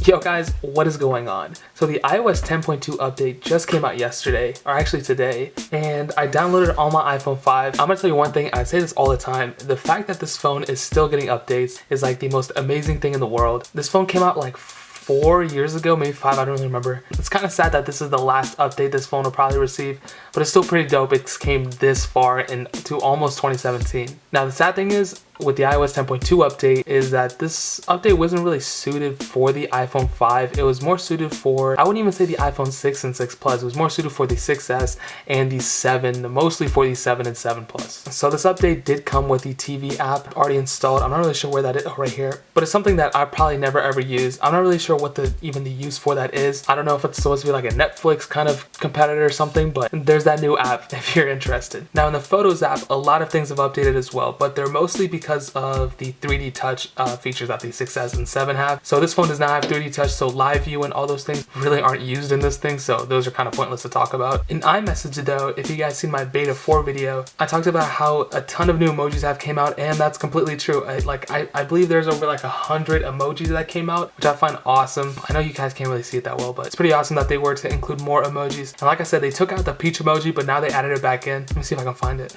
Yo guys, what is going on? So the iOS 10.2 update just came out yesterday, or actually today, and I downloaded it on my iPhone 5. I'm gonna tell you one thing, I say this all the time, the fact that this phone is still getting updates is like the most amazing thing in the world. This phone came out like 4 years ago, maybe 5, I don't really remember. It's kind of sad that this is the last update this phone will probably receive, but it's still pretty dope. It came this far into almost 2017. Now the sad thing is, with the iOS 10.2 update is that this update wasn't really suited for the iPhone 5. It was more suited for, I wouldn't even say the iPhone 6 and 6 Plus. It was more suited for the 6S and the 7, mostly for the 7 and 7 Plus. So this update did come with the TV app already installed. I'm not really sure where that is, oh, right here. But it's something that I probably never ever use. I'm not really sure what even the use for that is. I don't know if it's supposed to be like a Netflix kind of competitor or something, but there's that new app if you're interested. Now in the Photos app, a lot of things have updated as well, but they're mostly because of the 3D touch features that the 6S and 7 have. So this phone does not have 3D touch, so live view and all those things really aren't used in this thing, so those are kind of pointless to talk about. In iMessage though, if you guys seen my beta 4 video, I talked about how a ton of new emojis have came out, and that's completely true. I believe there's over like 100 emojis that came out, which I find awesome. I know you guys can't really see it that well, but it's pretty awesome that they were to include more emojis. And like I said, they took out the peach emoji, but now they added it back in. Let me see if I can find it.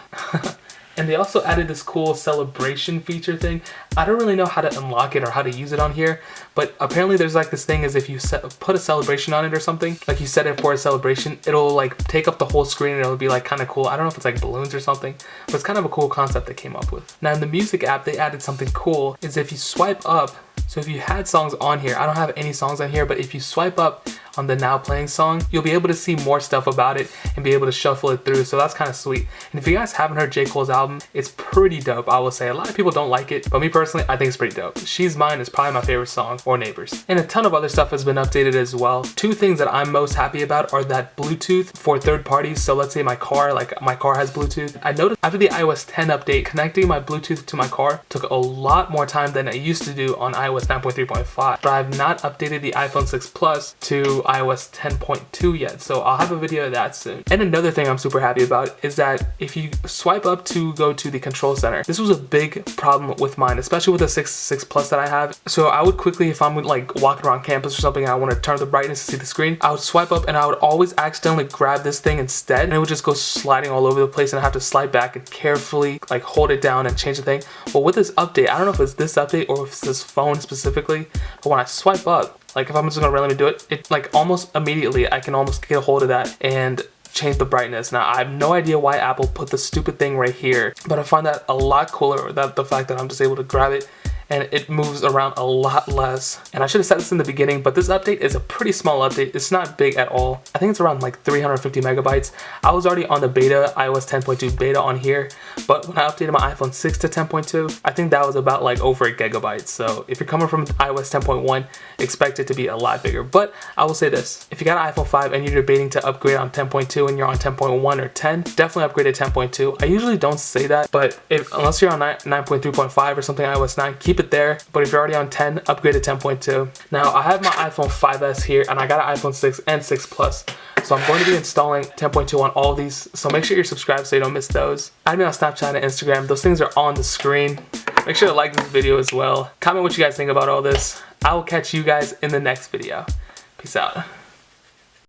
And they also added this cool celebration feature thing. I don't really know how to unlock it or how to use it on here, but apparently there's like this thing is if you put a celebration on it or something, like you set it for a celebration, it'll like take up the whole screen and it'll be like kind of cool. I don't know if it's like balloons or something, but it's kind of a cool concept they came up with. Now in the music app, they added something cool, is if you swipe up, so if you had songs on here, I don't have any songs on here, but if you swipe up on the now playing song, you'll be able to see more stuff about it and be able to shuffle it through, so that's kind of sweet. And if you guys haven't heard J. Cole's album, it's pretty dope, I will say. A lot of people don't like it, but me personally, I think it's pretty dope. She's Mine is probably my favorite song, or Neighbors. And a ton of other stuff has been updated as well. Two things that I'm most happy about are that Bluetooth for third parties, so let's say my car has Bluetooth. I noticed after the iOS 10 update, connecting my Bluetooth to my car took a lot more time than it used to do on iOS 9.3.5, but I've not updated the iPhone 6 Plus to iOS 10.2 yet, so I'll have a video of that soon. And another thing I'm super happy about is that if you swipe up to go to the control center, this was a big problem with mine, especially with the 6 Plus that I have. So I would quickly, if I'm like walking around campus or something and I want to turn the brightness to see the screen, I would swipe up and I would always accidentally grab this thing instead, and it would just go sliding all over the place, and I have to slide back and carefully like hold it down and change the thing. But with this update, I don't know if it's this update or if it's this phone specifically, but when I swipe up, like if I'm just gonna randomly do it, it's like almost immediately I can almost get a hold of that and change the brightness. Now I have no idea why Apple put the stupid thing right here, but I find that a lot cooler, that the fact that I'm just able to grab it and it moves around a lot less. And I should have said this in the beginning, but this update is a pretty small update. It's not big at all. I think it's around like 350 megabytes. I was already on the beta, iOS 10.2 beta on here, but when I updated my iPhone 6 to 10.2, I think that was about like over a gigabyte. So if you're coming from iOS 10.1, expect it to be a lot bigger. But I will say this, if you got an iPhone 5 and you're debating to upgrade on 10.2 and you're on 10.1 or 10, definitely upgrade to 10.2. I usually don't say that, but unless you're on 9.3.5 or something, iOS 9, keep it there. But if you're already on 10, upgrade to 10.2. Now I have my iPhone 5S here and I got an iPhone 6 and 6 Plus. So I'm going to be installing 10.2 on all of these. So make sure you're subscribed so you don't miss those. Add me on Snapchat and Instagram. Those things are on the screen. Make sure to like this video as well. Comment what you guys think about all this. I will catch you guys in the next video. Peace out.